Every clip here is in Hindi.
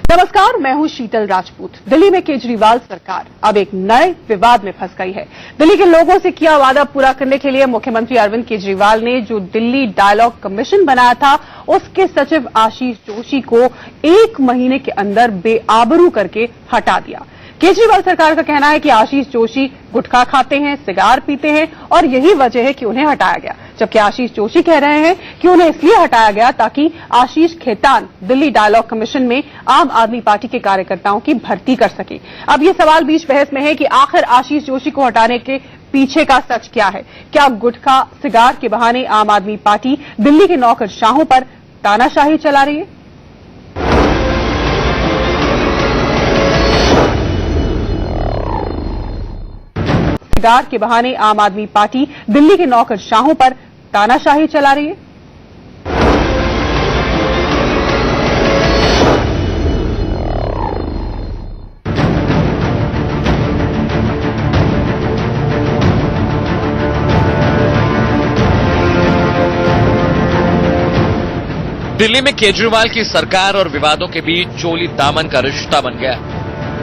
नमस्कार, मैं हूं शीतल राजपूत। दिल्ली में केजरीवाल सरकार अब एक नए विवाद में फंस गई है। दिल्ली के लोगों से किया वादा पूरा करने के लिए मुख्यमंत्री अरविंद केजरीवाल ने जो दिल्ली डायलॉग कमीशन बनाया था, उसके सचिव आशीष जोशी को 1 महीने के अंदर बेआबरू करके हटा दिया। केजरीवाल सरकार का कहना है कि आशीष जोशी गुटखा खाते हैं, सिगार पीते हैं और यही वजह है कि उन्हें हटाया गया। जबकि आशीष जोशी कह रहे हैं कि उन्हें इसलिए हटाया गया ताकि आशीष खेतान दिल्ली डायलॉग कमीशन में आम आदमी पार्टी के कार्यकर्ताओं की भर्ती कर सके। अब ये सवाल बीच बहस में है कि आखिर आशीष जोशी को हटाने के पीछे का सच क्या है। क्या गुटखा सिगार के बहाने आम आदमी पार्टी दिल्ली के नौकरशाहों पर तानाशाही चला रही है? सिगार के बहाने आम आदमी पार्टी दिल्ली के नौकरशाहों पर तानाशाही चला रही है। दिल्ली में केजरीवाल की सरकार और विवादों के बीच चोली दामन का रिश्ता बन गया।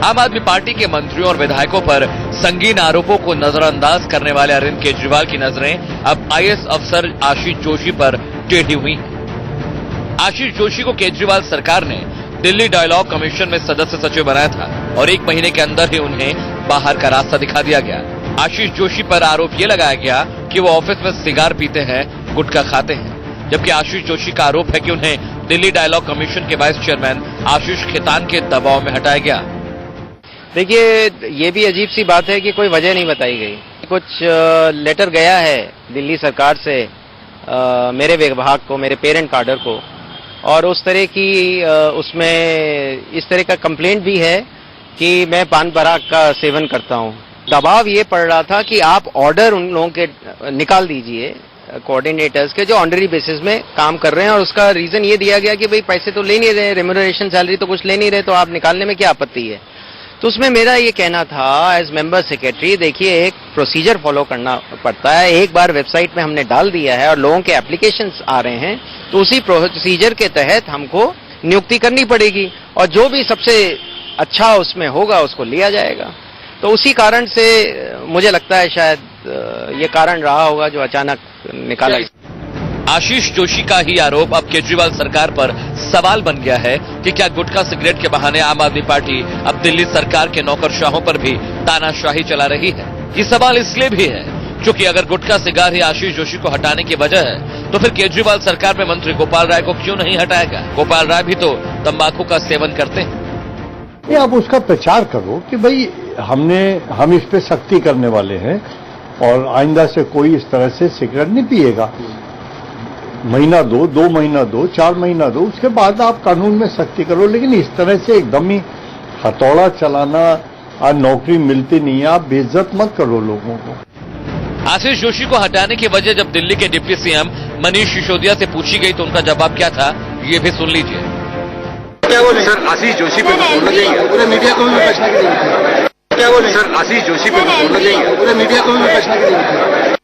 आम आदमी पार्टी के मंत्रियों और विधायकों पर संगीन आरोपों को नजरअंदाज करने वाले अरविंद केजरीवाल की नजरें अब आईएएस अफसर आशीष जोशी पर टेढ़ी हुई हैं। आशीष जोशी को केजरीवाल सरकार ने दिल्ली डायलॉग कमीशन में सदस्य सचिव बनाया था और 1 महीने के अंदर ही उन्हें बाहर का रास्ता दिखा दिया गया। आशीष जोशी पर आरोप ये लगाया गया कि वो ऑफिस में सिगार पीते हैं, गुटखा खाते हैं। जबकि आशीष जोशी का आरोप है कि उन्हें दिल्ली डायलॉग कमीशन के वाइस चेयरमैन आशीष खेतान के दबाव में हटाया गया। देखिए, ये भी अजीब सी बात है कि कोई वजह नहीं बताई गई। कुछ लेटर गया है दिल्ली सरकार से मेरे विभाग को, मेरे पेरेंट कार्डर को, और उस तरह की उसमें इस तरह का कंप्लेंट भी है कि मैं पान पराग का सेवन करता हूं। दबाव ये पड़ रहा था कि आप ऑर्डर उन लोगों के निकाल दीजिए, कोऑर्डिनेटर्स के, जो ऑनररी बेसिस में काम कर रहे हैं। और उसका रीजन ये दिया गया कि भाई पैसे तो ले नहीं रहे, रेम्यूनरेशन सैलरी तो कुछ ले नहीं रहे, तो आप निकालने में क्या आपत्ति है। तो उसमें मेरा ये कहना था एज मेंबर सेक्रेटरी, देखिए एक प्रोसीजर फॉलो करना पड़ता है। एक बार वेबसाइट में हमने डाल दिया है और लोगों के एप्लीकेशंस आ रहे हैं, तो उसी प्रोसीजर के तहत हमको नियुक्ति करनी पड़ेगी और जो भी सबसे अच्छा उसमें होगा उसको लिया जाएगा। तो उसी कारण से मुझे लगता है शायद ये कारण रहा होगा जो अचानक निकाला। आशीष जोशी का ही आरोप अब केजरीवाल सरकार पर सवाल बन गया है कि क्या गुटखा सिगरेट के बहाने आम आदमी पार्टी अब दिल्ली सरकार के नौकरशाहों पर भी तानाशाही चला रही है। ये सवाल इसलिए भी है क्योंकि अगर गुटखा सिगार ही आशीष जोशी को हटाने की वजह है, तो फिर केजरीवाल सरकार में मंत्री गोपाल राय को क्यों नहीं हटाया गया? गोपाल राय भी तो तंबाकू का सेवन करते हैं। ये आप उसका प्रचार करो कि भाई हम इस पे सख्ती करने वाले हैं और आइंदा से कोई इस तरह से सिगरेट नहीं पिएगा। महीना दो, 2 महीना दो, 4 महीना दो, उसके बाद आप कानून में सख्ती करो। लेकिन इस तरह से एकदम ही हथौड़ा चलाना, आज नौकरी मिलती नहीं है, आप बेइज्जत मत करो लोगों को। आशीष जोशी को हटाने की वजह जब दिल्ली के डिप्टी सीएम मनीष सिसोदिया से पूछी गई तो उनका जवाब क्या था, ये भी सुन लीजिए। क्या बोले सर, आशीष जोशी पे बोलना चाहिए, पूरे मीडिया को भी बचने की जरूरत है। क्या बोले सर, आशीष जोशी पे बोलना चाहिए, पूरे मीडिया को भी बचने की जरूरत है।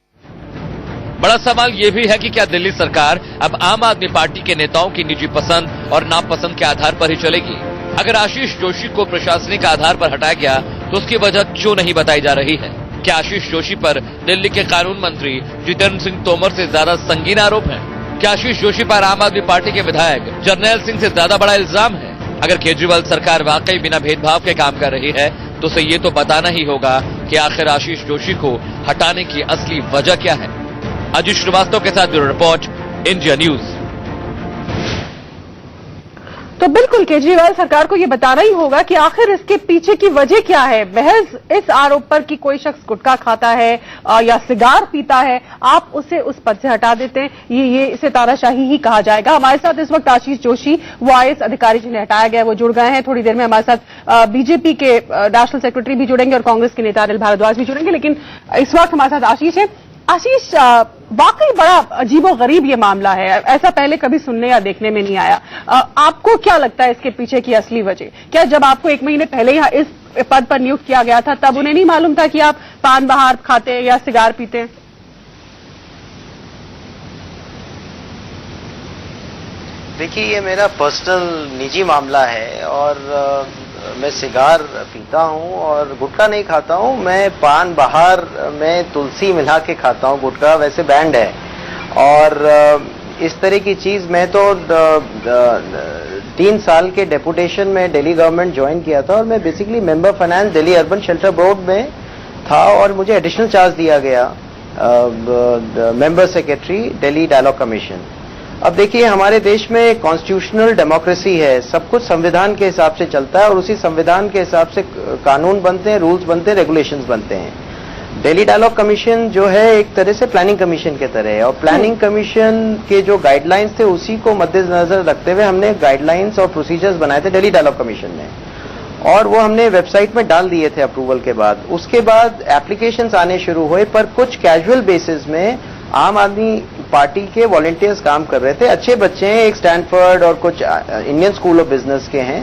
बड़ा सवाल यह भी है कि क्या दिल्ली सरकार अब आम आदमी पार्टी के नेताओं की निजी पसंद और नापसंद के आधार पर ही चलेगी? अगर आशीष जोशी को प्रशासनिक आधार पर हटाया गया तो उसकी वजह क्यों नहीं बताई जा रही है? क्या आशीष जोशी पर दिल्ली के कानून मंत्री जितेंद्र सिंह तोमर से ज्यादा संगीन आरोप है? क्या आशीष जोशी पर आम आदमी पार्टी के विधायक जर्नैल सिंह से ज्यादा बड़ा इल्जाम है? अगर केजरीवाल सरकार वाकई बिना भेदभाव के काम कर रही है तो उसे ये तो बताना ही होगा कि आखिर आशीष जोशी को हटाने की असली वजह क्या है। अजीत श्रीवास्तव के साथ ब्यूरो रिपोर्ट, इंडिया न्यूज। तो बिल्कुल केजरीवाल सरकार को यह बताना ही होगा कि आखिर इसके पीछे की वजह क्या है। महज इस आरोप पर कि कोई शख्स गुटखा खाता है या सिगार पीता है, आप उसे उस पद से हटा देते हैं, ये इसे तानाशाही ही कहा जाएगा। हमारे साथ इस वक्त आशीष जोशी, वो आईएएस अधिकारी जिन्हें हटाया गया, वो जुड़ गए हैं। थोड़ी देर में हमारे साथ बीजेपी के नेशनल सेक्रेटरी भी जुड़ेंगे और कांग्रेस के नेता अनिल भारद्वाज भी जुड़ेंगे। लेकिन इस वक्त हमारे साथ आशीष है। आशीष, वाकई बड़ा अजीबोगरीब ये मामला है, ऐसा पहले कभी सुनने या देखने में नहीं आया। आपको क्या लगता है इसके पीछे की असली वजह? क्या जब आपको 1 महीने पहले यहाँ इस पद पर नियुक्त किया गया था तब उन्हें नहीं मालूम था कि आप पान बहार खाते हैं या सिगार पीते हैं? देखिए, ये मेरा पर्सनल निजी मामला है और मैं सिगार पीता हूँ और गुटखा नहीं खाता हूँ। मैं पान बाहर में तुलसी मिला के खाता हूँ, गुटखा वैसे बैंड है। और इस तरह की चीज मैं तो 3 साल के डेपुटेशन में दिल्ली गवर्नमेंट ज्वाइन किया था और मैं basically member finance Delhi urban shelter board में था और मुझे एडिशनल चार्ज दिया गया member secretary Delhi dialogue commission. अब देखिए, हमारे देश में कॉन्स्टिट्यूशनल डेमोक्रेसी है, सब कुछ संविधान के हिसाब से चलता है और उसी संविधान के हिसाब से कानून बनते हैं, रूल्स बनते हैं, रेगुलेशंस बनते हैं। दिल्ली डायलॉग कमीशन जो है एक तरह से प्लानिंग कमीशन के तरह है और प्लानिंग कमीशन के जो गाइडलाइंस थे उसी को मद्देनजर रखते हुए हमने गाइडलाइंस और प्रोसीजर्स बनाए थे दिल्ली डायलॉग कमीशन ने और वो हमने वेबसाइट में डाल दिए थे अप्रूवल के बाद। उसके बाद एप्लीकेशंस आने शुरू हुए, पर कुछ कैजुअल बेसिस में आम आदमी पार्टी के वॉलंटियर्स काम कर रहे थे। अच्छे बच्चे हैं, एक स्टैनफोर्ड और कुछ इंडियन स्कूल ऑफ बिजनेस के हैं,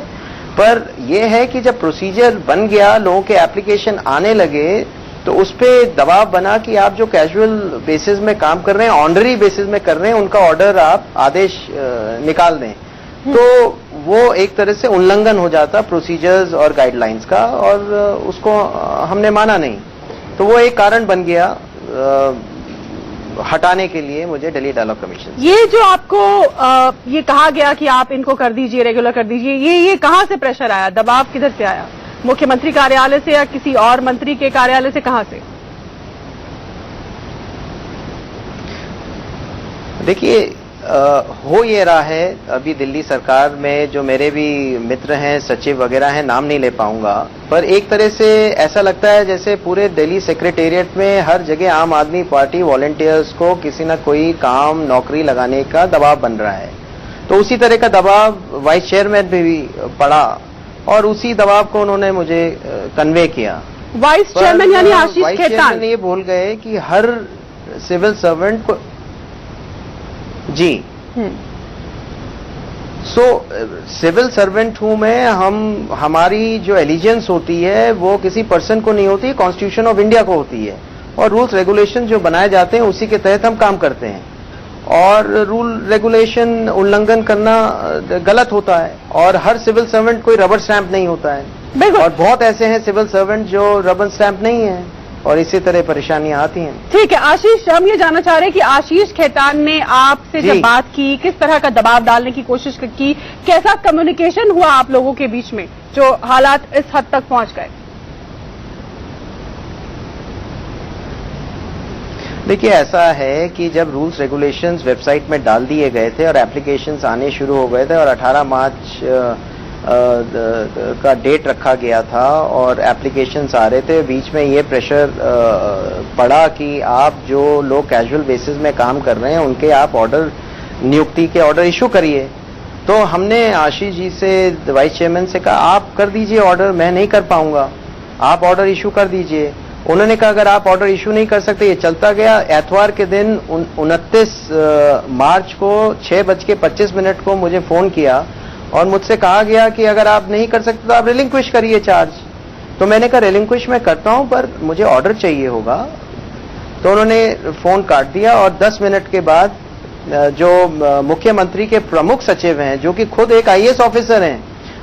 पर यह है कि जब प्रोसीजर बन गया, लोगों के एप्लीकेशन आने लगे, तो उस पर दबाव बना कि आप जो कैजुअल बेसिस में काम कर रहे हैं, ऑनररी बेसिस में कर रहे हैं, उनका ऑर्डर आप आदेश निकाल दें। तो वो एक तरह से उल्लंघन हो जाता प्रोसीजर्स और गाइडलाइंस का और उसको हमने माना नहीं। तो वो एक कारण बन गया हटाने के लिए मुझे दिल्ली डायलॉग कमीशन। ये जो आपको ये कहा गया कि आप इनको कर दीजिए, रेगुलर कर दीजिए, ये कहां से प्रेशर आया, दबाव किधर से आया? मुख्यमंत्री कार्यालय से या किसी और मंत्री के कार्यालय से, कहां से? देखिए, हो ये रहा है अभी दिल्ली सरकार में जो मेरे भी मित्र हैं, सचिव वगैरह हैं, नाम नहीं ले पाऊंगा, पर एक तरह से ऐसा लगता है जैसे पूरे दिल्ली सेक्रेटेरिएट में हर जगह आम आदमी पार्टी वॉलंटियर्स को किसी न कोई काम नौकरी लगाने का दबाव बन रहा है। तो उसी तरह का दबाव वाइस चेयरमैन पे भी पड़ा और उसी दबाव को उन्होंने मुझे कन्वे किया। वाइस चेयरमैन यानी आशीष खेतान ये बोल गए कि हर सिविल सर्वेंट को जी सिविल सर्वेंट हूं मैं, हमारी जो एलिजेंस होती है वो किसी पर्सन को नहीं होती, कॉन्स्टिट्यूशन ऑफ इंडिया को होती है और रूल्स रेगुलेशन जो बनाए जाते हैं उसी के तहत हम काम करते हैं और रूल रेगुलेशन उल्लंघन करना गलत होता है और हर सिविल सर्वेंट कोई रबर स्टैंप नहीं होता है और बहुत ऐसे हैं सिविल सर्वेंट जो रबर स्टैंप नहीं है और इसी तरह परेशानियां आती हैं। ठीक है आशीष, हम ये जानना चाह रहे हैं कि आशीष खेतान ने आपसे जब बात की, किस तरह का दबाव डालने की कोशिश की, कैसा कम्युनिकेशन हुआ आप लोगों के बीच में जो हालात इस हद तक पहुंच गए? देखिए, ऐसा है कि जब रूल्स रेगुलेशंस वेबसाइट में डाल दिए गए थे और एप्लीकेशंस आने शुरू हो गए थे और 18 मार्च का डेट रखा गया था और एप्लीकेशंस आ रहे थे, बीच में ये प्रेशर पड़ा कि आप जो लोग कैजुअल बेसिस में काम कर रहे हैं उनके आप ऑर्डर, नियुक्ति के ऑर्डर इशू करिए। तो हमने आशीष जी से, वाइस चेयरमैन से कहा आप कर दीजिए ऑर्डर, मैं नहीं कर पाऊंगा, आप ऑर्डर इशू कर दीजिए। उन्होंने कहा अगर आप ऑर्डर इशू नहीं कर सकते, ये चलता गया। एतवार के दिन 29 मार्च को 6:25 को मुझे फोन किया और मुझसे कहा गया कि अगर आप नहीं कर सकते तो आप रिलिंक्विश करिए चार्ज। तो मैंने कहा रिलिंक्विश मैं करता हूं पर मुझे ऑर्डर चाहिए होगा। तो उन्होंने फोन काट दिया और 10 मिनट के बाद जो मुख्यमंत्री के प्रमुख सचिव हैं, जो कि खुद एक IAS ऑफिसर हैं,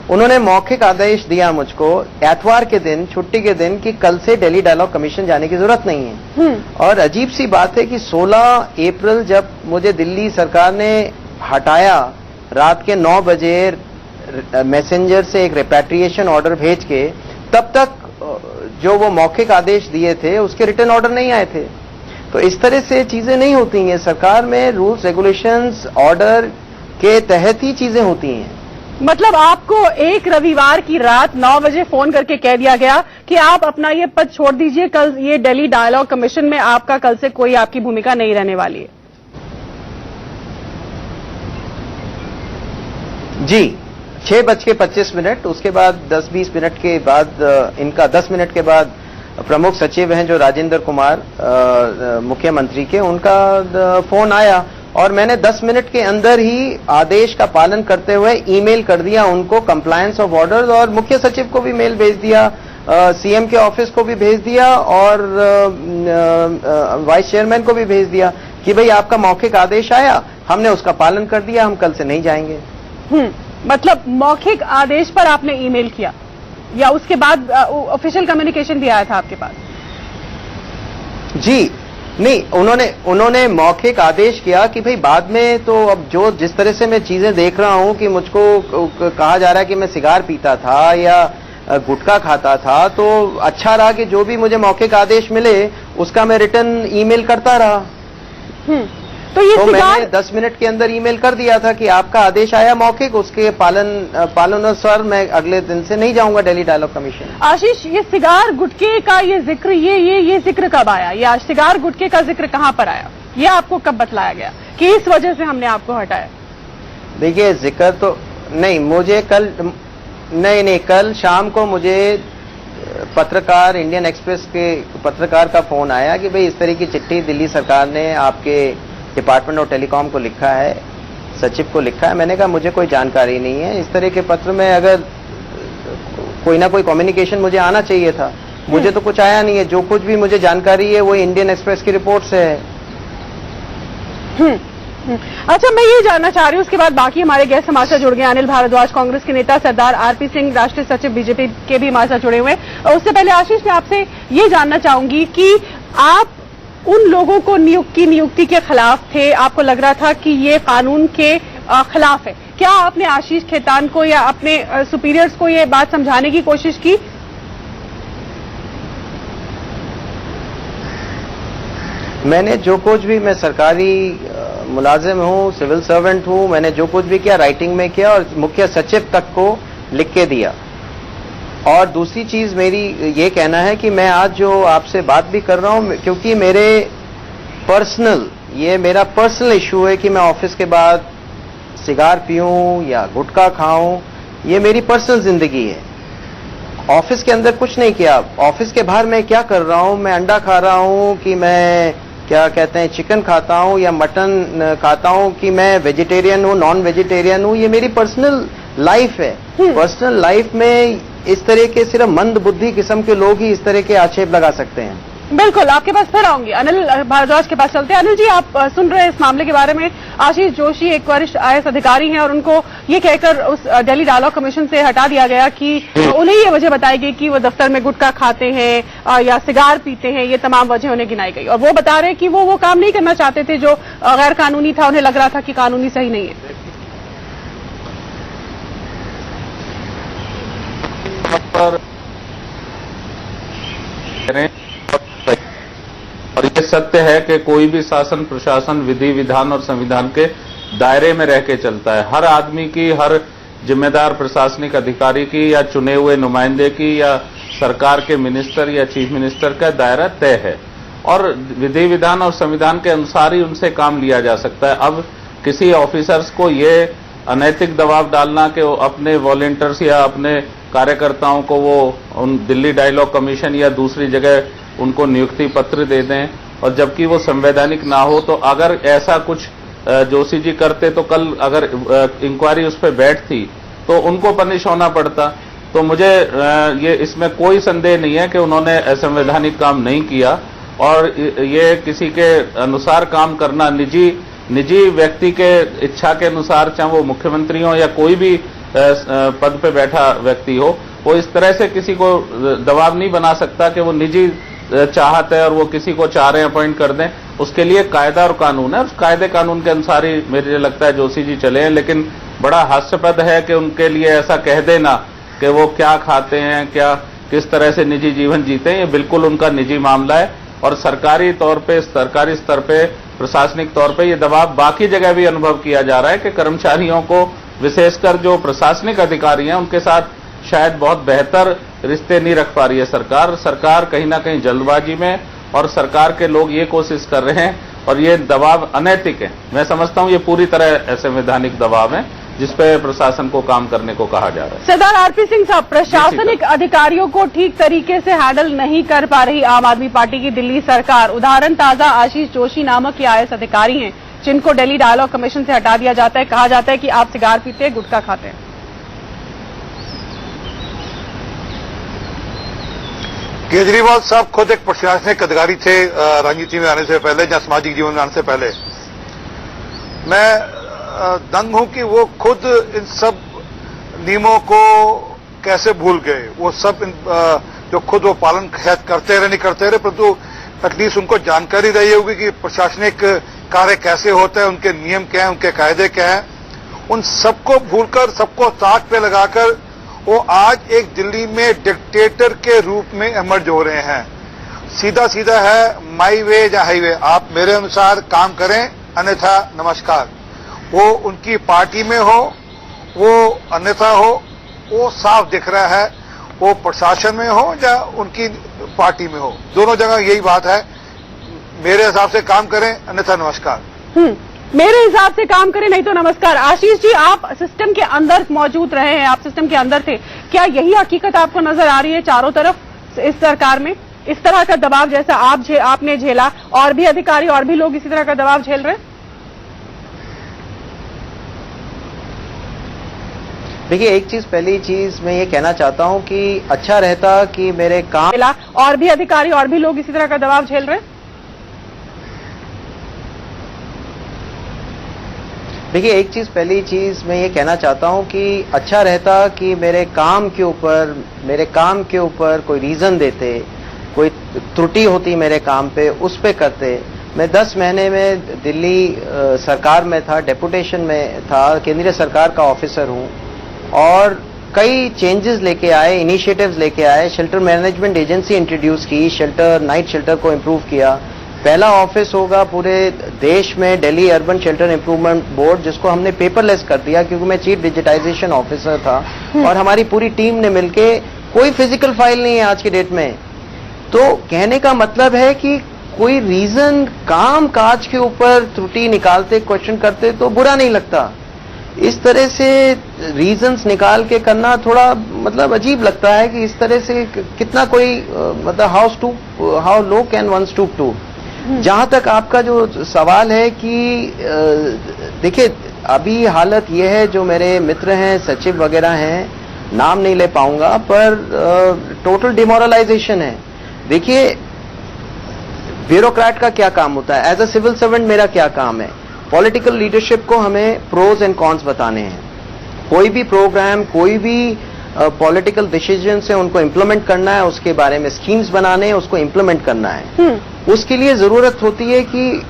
उन्होंने मौखिक आदेश दिया मुझको एतवार के दिन, छुट्टी के दिन, कि कल से दिल्ली डायलॉग कमीशन जाने की जरूरत नहीं है। और अजीब सी बात है कि 16 अप्रैल जब मुझे दिल्ली सरकार ने हटाया, रात के 9 बजे मैसेंजर से एक रिपैट्रिएशन ऑर्डर भेज के, तब तक जो वो मौखिक आदेश दिए थे उसके रिटर्न ऑर्डर नहीं आए थे। तो इस तरह से चीजें नहीं होती हैं सरकार में, रूल्स रेगुलेशंस ऑर्डर के तहत ही चीजें होती हैं। मतलब आपको एक रविवार की रात 9 बजे फोन करके कह दिया गया कि आप अपना ये पद छोड़ दीजिए, कल ये दिल्ली डायलॉग कमीशन में आपका कल से कोई आपकी भूमिका नहीं रहने वाली है? जी, 6:25। उसके बाद 10-20 मिनट के बाद इनका 10 मिनट के बाद प्रमुख सचिव हैं जो राजेंद्र कुमार मुख्यमंत्री के, उनका फोन आया और मैंने 10 मिनट के अंदर ही आदेश का पालन करते हुए ईमेल कर दिया उनको कंप्लायंस ऑफ ऑर्डर्स, और मुख्य सचिव को भी मेल भेज दिया, सीएम के ऑफिस को भी भेज दिया और वाइस चेयरमैन को भी भेज दिया कि भाई आपका मौखिक आदेश आया, हमने उसका पालन कर दिया, हम कल से नहीं जाएंगे। मतलब मौखिक आदेश पर आपने ईमेल किया या उसके बाद ऑफिशियल कम्युनिकेशन भी आया था आपके पास? जी नहीं, उन्होंने मौखिक आदेश किया कि भाई बाद में तो अब जो जिस तरह से मैं चीजें देख रहा हूं कि मुझको कहा जा रहा है कि मैं सिगार पीता था या गुटखा खाता था, तो अच्छा रहा कि जो भी मुझे मौखिक आदेश मिले उसका मैं रिटर्न ईमेल करता रहा। तो ये तो सिगार मैंने 10 मिनट के अंदर ईमेल कर दिया था कि आपका आदेश आया मौखिक, उसके पालनानुसार मैं अगले दिन से नहीं जाऊंगा दिल्ली डायलॉग कमीशन। आशीष, ये सिगार गुटखे का ये जिक्र ये जिक्र कब आया? या सिगार गुटखे का जिक्र कहां पर आया? ये आपको कब बतलाया गया कि इस वजह से हमने आपको हटाया? देखिए जिक्र तो नहीं, मुझे कल शाम को मुझे पत्रकार, इंडियन एक्सप्रेस के पत्रकार का फोन आया कि भाई इस तरह की चिट्ठी दिल्ली सरकार ने आपके डिपार्टमेंट ऑफ टेलीकॉम को लिखा है, सचिव को लिखा है। मैंने कहा मुझे कोई जानकारी नहीं है, इस तरह के पत्र में अगर कोई ना कोई कम्युनिकेशन मुझे आना चाहिए था, मुझे तो कुछ आया नहीं है। जो कुछ भी मुझे जानकारी है वो इंडियन एक्सप्रेस की रिपोर्ट से है। अच्छा, मैं ये जानना चाह रही हूँ, उसके बाद बाकी हमारे गेस्ट हमारे साथ जुड़ गए। अनिल भारद्वाज कांग्रेस के नेता, सरदार आरपी सिंह राष्ट्रीय सचिव बीजेपी के भी हमारे साथ जुड़े हुए हैं। और उससे पहले आशीष, मैं आपसे ये जानना चाहूंगी कि आप उन लोगों को नियुक्ति के खिलाफ थे, आपको लग रहा था कि ये कानून के खिलाफ है। क्या आपने आशीष खेतान को या अपने सुपीरियर्स को ये बात समझाने की कोशिश की? मैंने जो कुछ भी, मैं सरकारी मुलाजिम हूँ, सिविल सर्वेंट हूँ, मैंने जो कुछ भी किया राइटिंग में किया और मुख्य सचिव तक को लिख के दिया। और दूसरी चीज मेरी ये कहना है कि मैं आज जो आपसे बात भी कर रहा हूँ, क्योंकि ये मेरा पर्सनल इशू है कि मैं ऑफिस के बाद सिगार पीऊं या गुटखा खाऊं, ये मेरी पर्सनल जिंदगी है। ऑफिस के अंदर कुछ नहीं किया, ऑफिस के बाहर मैं क्या कर रहा हूं, मैं अंडा खा रहा हूं कि मैं क्या कहते हैं चिकन खाता हूं या मटन खाता हूं, कि मैं वेजिटेरियन हूं, नॉन वेजिटेरियन हूं, ये मेरी पर्सनल लाइफ है। पर्सनल लाइफ में इस तरह के सिर्फ मंद बुद्धि किस्म के लोग ही इस तरह के आक्षेप लगा सकते हैं। बिल्कुल, आपके पास फिर आऊंगी। अनिल भारद्वाज के पास चलते हैं। अनिल जी, आप सुन रहे हैं इस मामले के बारे में। आशीष जोशी एक वरिष्ठ IAS अधिकारी हैं और उनको ये कहकर उस दिल्ली डायलॉग कमीशन से हटा दिया गया कि उन्हें ये वजह बताई गई कि वो दफ्तर में गुटखा खाते हैं या सिगार पीते हैं, ये तमाम वजह उन्हें गिनाई गई। और वो बता रहे हैं कि वो काम नहीं करना चाहते थे जो गैर कानूनी था, उन्हें लग रहा था कि कानूनी सही नहीं है। और ये सत्य है कि कोई भी शासन प्रशासन विधि विधान और संविधान के दायरे में रह के चलता है। हर आदमी की, हर जिम्मेदार प्रशासनिक अधिकारी की या चुने हुए नुमाइंदे की या सरकार के मिनिस्टर या चीफ मिनिस्टर का दायरा तय है और विधि विधान और संविधान के अनुसार ही उनसे काम लिया जा सकता है। अब किसी ऑफिसर्स को ये अनैतिक दबाव डालना कि वो अपने वॉलंटियर्स या अपने कार्यकर्ताओं को वो उन दिल्ली डायलॉग कमीशन या दूसरी जगह उनको नियुक्ति पत्र दे दें और जबकि वो संवैधानिक ना हो, तो अगर ऐसा कुछ जोशी जी करते तो कल अगर इंक्वायरी उस पर बैठती तो उनको पनिश होना पड़ता। तो मुझे ये इसमें कोई संदेह नहीं है कि उन्होंने असंवैधानिक काम नहीं किया और ये किसी के अनुसार काम करना, निजी व्यक्ति के इच्छा के अनुसार, चाहे वो मुख्यमंत्री हो या कोई भी पद पे बैठा व्यक्ति हो, वो इस तरह से किसी को दबाव नहीं बना सकता कि वो निजी चाहत है और वो किसी को चाह रहे हैं अपॉइंट कर दें। उसके लिए कायदा और कानून है, उस कायदे कानून के अनुसार ही मुझे लगता है जोशी जी चले हैं। लेकिन बड़ा हास्यास्पद है कि उनके लिए ऐसा कह देना कि वो क्या खाते हैं, क्या किस तरह से निजी जीवन जीते हैं, ये बिल्कुल उनका निजी मामला है और सरकारी तौर पे, सरकारी स्तर पे, प्रशासनिक तौर पे ये दबाव बाकी जगह भी अनुभव किया जा रहा है कि कर्मचारियों को, विशेषकर जो प्रशासनिक अधिकारी हैं, उनके साथ शायद बहुत बेहतर रिश्ते नहीं रख पा रही है सरकार कहीं ना कहीं जल्दबाजी में, और सरकार के लोग ये कोशिश कर रहे हैं और ये दबाव अनैतिक है। मैं समझता हूं ये पूरी तरह असंवैधानिक दबाव है जिसपे प्रशासन को काम करने को कहा जा रहा है। सरदार आरपी सिंह साहब, प्रशासनिक अधिकारियों को ठीक तरीके से हैंडल नहीं कर पा रही आम आदमी पार्टी की दिल्ली सरकार। उदाहरण ताजा आशीष जोशी नामक ये IAS अधिकारी हैं जिनको दिल्ली डायलॉग कमीशन से हटा दिया जाता है। कहा जाता है कि आप सिगार पीते हैं, गुटखा खाते हैं। केजरीवाल साहब खुद एक प्रशासनिक अधिकारी थे राजनीति में आने से पहले या सामाजिक जीवन में आने से पहले। मैं दंग हूं कि वो खुद इन सब नियमों को कैसे भूल गए। वो सब जो खुद वो पालन शायद करते रहे नहीं करते रहे, परंतु एटलीस्ट उनको जानकारी रही होगी कि प्रशासनिक कार्य कैसे होता है, उनके नियम क्या है, उनके कायदे क्या है। उन सबको भूलकर, सबको ताक पे लगाकर वो आज एक दिल्ली में डिक्टेटर के रूप में इमर्ज हो रहे हैं। सीधा सीधा है माई वे या हाईवे, आप मेरे अनुसार काम करें अन्यथा नमस्कार। वो उनकी पार्टी में हो, वो अन्यथा हो, वो साफ दिख रहा है। वो प्रशासन में हो या उनकी पार्टी में हो, दोनों जगह यही बात है। मेरे हिसाब से काम करें अन्यथा नमस्कार। मेरे हिसाब से काम करें नहीं तो नमस्कार। आशीष जी, आप सिस्टम के अंदर मौजूद रहे हैं, आप सिस्टम के अंदर थे, क्या यही हकीकत आपको नजर आ रही है चारों तरफ इस सरकार में? इस तरह का दबाव जैसा आपने झेला, और भी अधिकारी और भी लोग इसी तरह का दबाव झेल रहे हैं? देखिए, एक चीज, पहली चीज मैं ये कहना चाहता हूं कि अच्छा रहता कि मेरे काम, और भी अधिकारी और भी लोग इसी तरह का दबाव झेल रहे हैं? देखिए, एक चीज, पहली चीज मैं ये कहना चाहता हूं कि अच्छा रहता कि मेरे काम के ऊपर कोई रीजन देते, कोई त्रुटि होती मेरे काम पे, उस पे करते। मैं 10 महीने में दिल्ली सरकार में था, डेपुटेशन में था, केंद्रीय सरकार का ऑफिसर हूं, और कई चेंजेस लेके आए, इनिशिएटिव्स लेके आए। शेल्टर मैनेजमेंट एजेंसी इंट्रोड्यूस की, नाइट शेल्टर को इम्प्रूव किया। पहला ऑफिस होगा पूरे देश में Delhi urban shelter improvement board, जिसको हमने पेपरलेस कर दिया, क्योंकि मैं चीफ डिजिटाइजेशन ऑफिसर था और हमारी पूरी टीम ने मिलके, कोई फिजिकल फाइल नहीं है आज की डेट में। तो कहने का मतलब है कि कोई रीजन, काम काज के ऊपर त्रुटि निकालते, क्वेश्चन करते तो बुरा नहीं लगता। इस तरह से रीजंस निकाल के करना थोड़ा मतलब अजीब लगता है कि इस तरह से कितना कोई मतलब how low can one stoop to. जहां तक आपका जो सवाल है कि देखिए, अभी हालत यह है, जो मेरे मित्र हैं, सचिव वगैरह हैं, नाम नहीं ले पाऊंगा, पर टोटल डिमोरलाइजेशन है। देखिए, ब्यूरोक्रेट का क्या काम होता है, एज अ सिविल सर्वेंट मेरा क्या काम है? पॉलिटिकल लीडरशिप को हमें प्रोज एंड कॉन्स बताने हैं। कोई भी प्रोग्राम, कोई भी पॉलिटिकल डिसीजन है, उनको इम्प्लीमेंट करना है, उसके बारे में स्कीम्स बनाने हैं, उसको इम्प्लीमेंट करना है। उसके लिए जरूरत होती है कि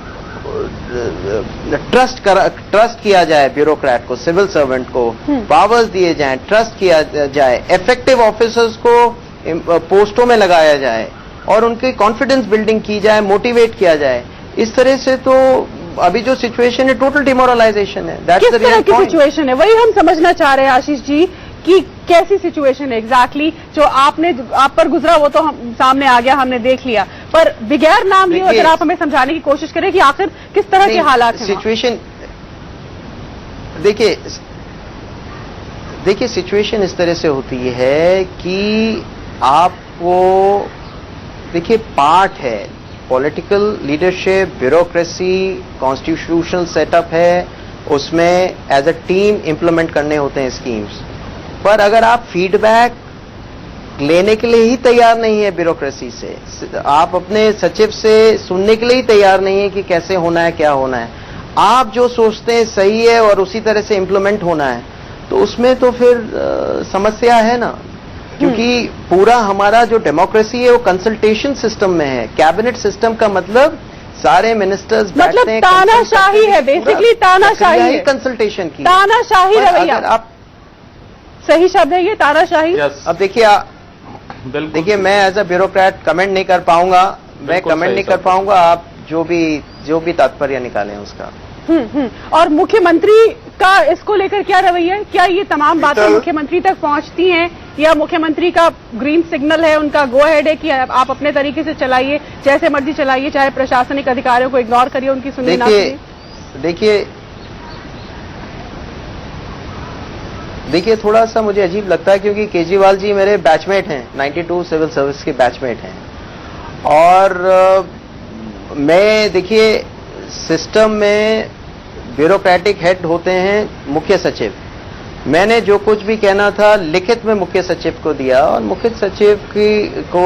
ट्रस्ट किया जाए ब्यूरोक्रेट को, सिविल सर्वेंट को पावर्स दिए जाएं, ट्रस्ट किया जाए, इफेक्टिव ऑफिसर्स को पोस्टों में लगाया जाए और उनकी कॉन्फिडेंस बिल्डिंग की जाए, मोटिवेट किया जाए। इस तरह से तो अभी जो सिचुएशन है टोटल डिमोरलाइजेशन है। किस तरह की सिचुएशन है, वही हम समझना चाह रहे हैं आशीष जी, कि कैसी सिचुएशन है एग्जैक्टली जो आप पर गुजरा, वो तो हम सामने आ गया, हमने देख लिया, पर बगैर नाम लिए अगर आप हमें समझाने की कोशिश करें कि आखिर किस तरह के हालात हैं सिचुएशन। देखिए, सिचुएशन इस तरह से होती है कि आपको, देखिए, पार्ट है political leadership, bureaucracy, constitutional setup है, उसमें एज अ टीम इंप्लीमेंट करने होते हैं स्कीम्स। पर अगर आप फीडबैक लेने के लिए ही तैयार नहीं है ब्यूरोक्रेसी से, आप अपने सचिव से सुनने के लिए ही तैयार नहीं है कि कैसे होना है, क्या होना है, आप जो सोचते हैं सही है और उसी तरह से इंप्लीमेंट होना है, तो उसमें तो फिर समस्या है ना। क्योंकि पूरा हमारा जो डेमोक्रेसी है वो कंसल्टेशन सिस्टम में है। कैबिनेट सिस्टम का मतलब सारे मिनिस्टर्स बैठते हैं, तानाशाही है, बेसिकली तानाशाही है, कंसल्टेशन की तानाशाही रवैया। आप सही शब्द है ये, तानाशाही। अब देखिए, मैं एज अ ब्यूरोक्रेट कमेंट नहीं कर पाऊंगा, मैं कमेंट नहीं कर पाऊंगा। आप जो भी तात्पर्य निकालें उसका। और मुख्यमंत्री का इसको लेकर क्या रवैया है? क्या ये तमाम बातें मुख्यमंत्री तक पहुंचती हैं, या मुख्यमंत्री का ग्रीन सिग्नल है, उनका गो हेड है कि आप अपने तरीके से चलाइए, जैसे मर्जी चलाइए, चाहे प्रशासनिक अधिकारियों को इग्नोर करिए, उनकी सुनिए ना सुनिए? देखिए, थोड़ा सा मुझे अजीब लगता है, क्योंकि केजरीवाल जी मेरे बैचमेट हैं, 92 सिविल सर्विस के बैचमेट हैं, और मैं, देखिए, सिस्टम में ब्यूरोक्रेटिक हेड होते हैं मुख्य सचिव। मैंने जो कुछ भी कहना था लिखित में मुख्य सचिव को दिया, और मुख्य सचिव को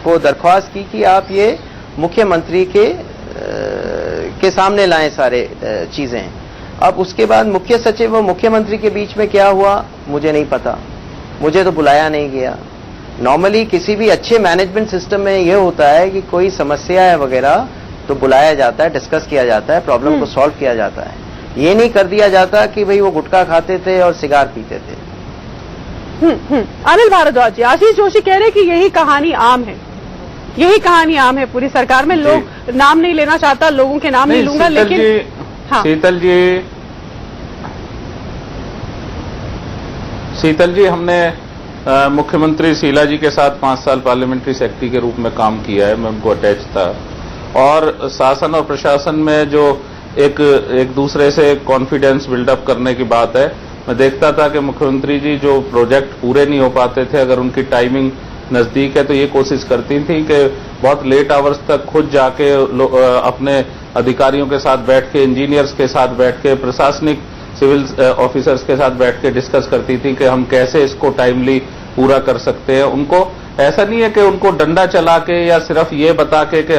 को दरख्वास्त की कि आप ये मुख्यमंत्री के सामने लाएं सारे चीजें। अब उसके बाद मुख्य सचिव और मुख्यमंत्री के बीच में क्या हुआ मुझे नहीं पता, मुझे तो बुलाया नहीं गया। नॉर्मली किसी भी अच्छे मैनेजमेंट सिस्टम में यह होता है कि कोई समस्या है वगैरह तो बुलाया जाता है, डिस्कस किया जाता है, प्रॉब्लम को सॉल्व किया जाता है। ये नहीं कर दिया जाता कि भाई वो गुटखा खाते थे और सिगार पीते थे। अनिल भारद्वाज जी, आशीष जोशी कह रहे हैं कि यही कहानी आम है, यही कहानी आम है पूरी सरकार में। लोग नाम नहीं लेना चाहता, लोगों के नाम नहीं लूंगा, लेकिन हाँ। शीतल जी हमने मुख्यमंत्री शीला जी के साथ 5 साल पार्लियामेंट्री सेक्रेटरी के रूप में काम किया है, मैं उनको अटैच था। और शासन और प्रशासन में जो एक दूसरे से कॉन्फिडेंस बिल्डअप करने की बात है, मैं देखता था कि मुख्यमंत्री जी जो प्रोजेक्ट पूरे नहीं हो पाते थे, अगर उनकी टाइमिंग नजदीक है तो ये कोशिश करती थी कि बहुत लेट आवर्स तक खुद जाके अपने अधिकारियों के साथ बैठ के, इंजीनियर्स के साथ बैठ के, प्रशासनिक सिविल ऑफिसर्स के साथ बैठ के डिस्कस करती थी कि हम कैसे इसको टाइमली पूरा कर सकते हैं। उनको ऐसा नहीं है कि उनको डंडा चला के या सिर्फ ये बता के कि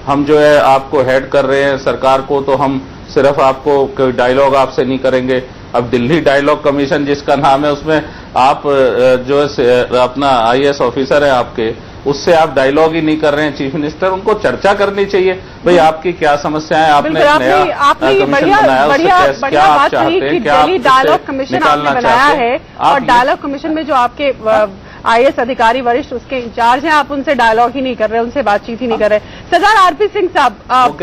हम जो है आपको हेड कर रहे हैं सरकार को, तो हम सिर्फ आपको कोई डायलॉग आपसे नहीं करेंगे। अब दिल्ली डायलॉग कमीशन जिसका नाम है, उसमें आप जो है अपना IAS ऑफिसर है आपके, उससे आप डायलॉग ही नहीं कर रहे हैं चीफ मिनिस्टर। उनको चर्चा करनी चाहिए, भाई आपकी क्या समस्या है, आपने नया कमीशन बनाया, उससे क्या आप चाहते हैं, क्या आप डायलॉग कमीशन आपने बनाया है, और डायलॉग कमीशन में जो आपके IAS अधिकारी वरिष्ठ उसके इंचार्ज हैं, आप उनसे डायलॉग ही नहीं कर रहे, उनसे बातचीत ही नहीं कर रहे। सरदार RP सिंह साहब, आप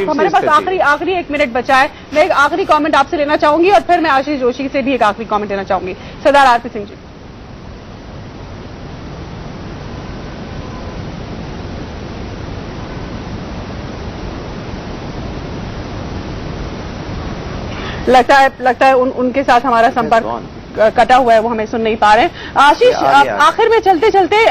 हमारे पास आखिरी 1 मिनट बचा है, मैं एक आखिरी कमेंट आपसे लेना चाहूंगी और फिर मैं आशीष जोशी से भी एक आखिरी कमेंट लेना चाहूंगी। सरदार RP सिंह जी। लगता है उनके साथ हमारा संपर्क कटा हुआ है, वो हमें सुन नहीं पा रहे हैं। आशीष, आखिर में चलते चलते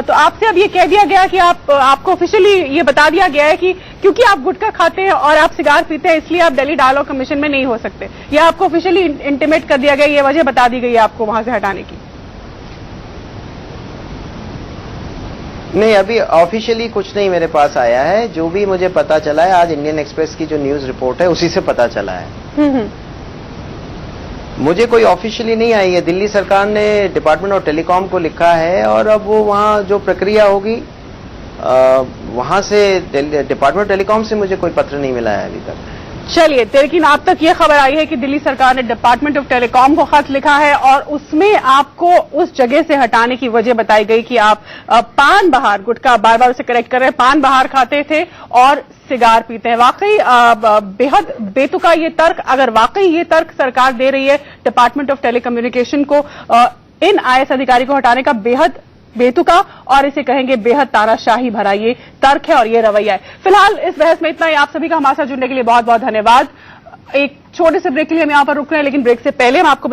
तो आपसे अब ये कह दिया गया कि आपको ऑफिशियली ये बता दिया गया है कि क्योंकि आप गुटखा खाते हैं और आप सिगार पीते हैं, इसलिए आप दिल्ली डायलॉग कमीशन में नहीं हो सकते। ये आपको ऑफिशियली इंटीमेट कर दिया गया, ये वजह बता दी गई है आपको वहां से हटाने की? नहीं, अभी ऑफिशियली कुछ नहीं मेरे पास आया है। जो भी मुझे पता चला है, आज इंडियन एक्सप्रेस की जो न्यूज रिपोर्ट है उसी से पता चला है। मुझे कोई ऑफिशियली नहीं आई है। दिल्ली सरकार ने डिपार्टमेंट ऑफ टेलीकॉम को लिखा है और अब वो वहां जो प्रक्रिया होगी वहां से डिपार्टमेंट ऑफ टेलीकॉम से मुझे कोई पत्र नहीं मिला है अभी तक। चलिए, लेकिन अब तक ये खबर आई है कि दिल्ली सरकार ने डिपार्टमेंट ऑफ टेलीकॉम को खत लिखा है और उसमें आपको उस जगह से हटाने की वजह बताई गई कि आप पान बहार, गुटखा, बार बार उसे करेक्ट कर रहे हैं, पान बहार खाते थे और सिगार पीते हैं। वाकई बेहद बेतुका ये तर्क, अगर वाकई ये तर्क सरकार दे रही है डिपार्टमेंट ऑफ टेलीकम्युनिकेशन को इन IAS अधिकारी को हटाने का, बेहद बेतुका और इसे कहेंगे बेहद तानाशाही भरा ये तर्क है और ये रवैया है। फिलहाल इस बहस में इतना ही। आप सभी का हमारे साथ जुड़ने के लिए बहुत बहुत धन्यवाद। एक छोटे से ब्रेक के लिए हम यहां पर रुक रहे हैं, लेकिन ब्रेक से पहले हम आपको